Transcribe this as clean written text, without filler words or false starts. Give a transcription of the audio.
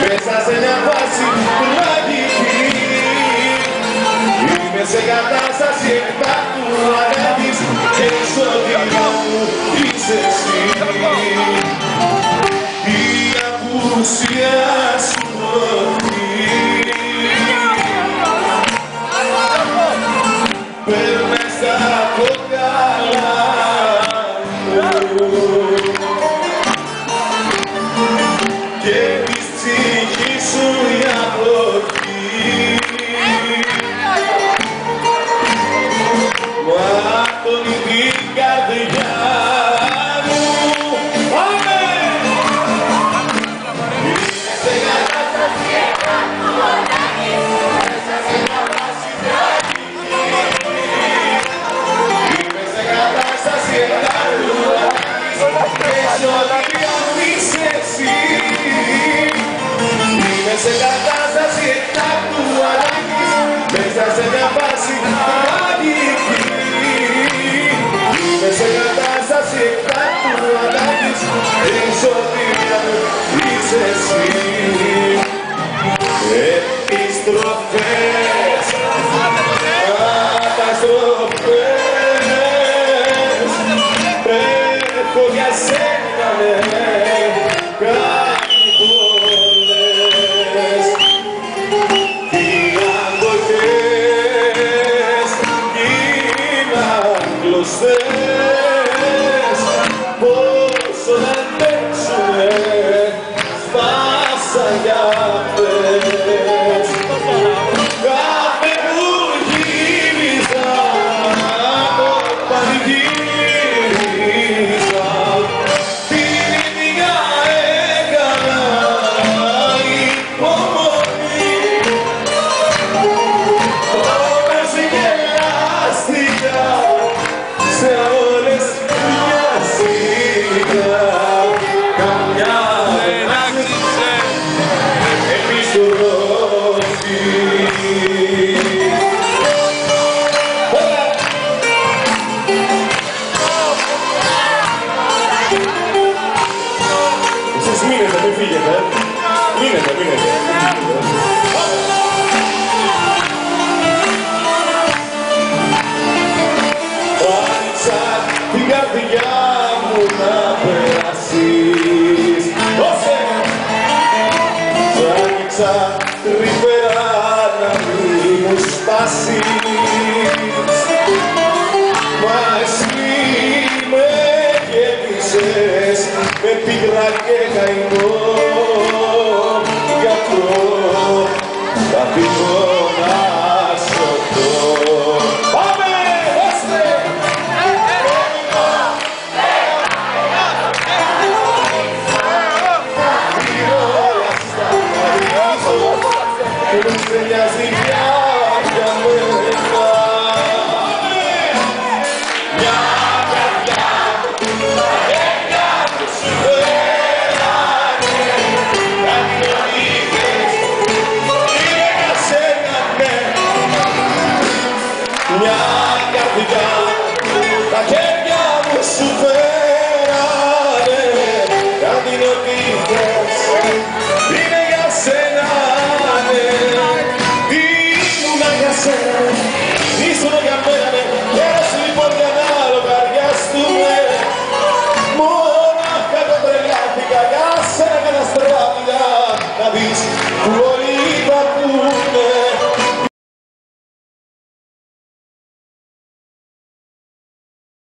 μέσα σε μια φάση τραγική. Είμαι σε κατάσταση εκτάκτου ανάγκης και η σωτηριά μου είσαι εσύ. Η απουσία σου παίρνες από καλά και της ψυχής σου η αποχή. Μα τον την καρδιά μου είμαι σε κατάσταση εκτάκτου ανάγκης μέσα σε μια φάση τραγική. Είμαι σε κατάσταση εκτάκτου ανάγκης και η σωτηριά μου είσαι εσύ. Είμαι σε κατάσταση εκτάκτου ανάγκης μέσα σε μια φάση τραγική. Είμαι σε κατάσταση εκτάκτου ανάγκης και η σωτηριά μου είσαι εσύ. Επιστροφές, καταστροφές, έχω για σένα κάνει πολλές. Τι αγωγές γίναν κλωστές, πόσο να αντέξουνε σπάσαν για αυτές. Κάθε που γύριζα το πανηγύριζα, την ίδια έκανα υπομονή. Όμως γελάστηκα σε όλες βιάστηκα, καμιά δεν άξιζε επιστροφή. Εσείς μείνετε, μην φύγετε. Μείνετε. Άνοιξα την καρδιά μου να περάσεις. Άνοιξα τρυφερά να μην μου σπάσεις. Μα εσύ με γέμισες με πίκρα και καημό. Γι' αυτό θα φύγω να σωθώ. Πάμε, δώστε! Δεν σε νοιάζει πια για μένα. Μια καρδιά, καρδιά που σου φέρανε, κάτι νωρίτες, είναι για σένα, ναι. Μια καρδιά, τα χέρια μου σου φέρανε, κάτι νωρίτες, είναι για σένα. Ήσουν για μένα, πέρασε λοιπόν για να λογαριαστούμε. Μονάχα το τρελάθηκα για σένα καταστράφηκα να δεις που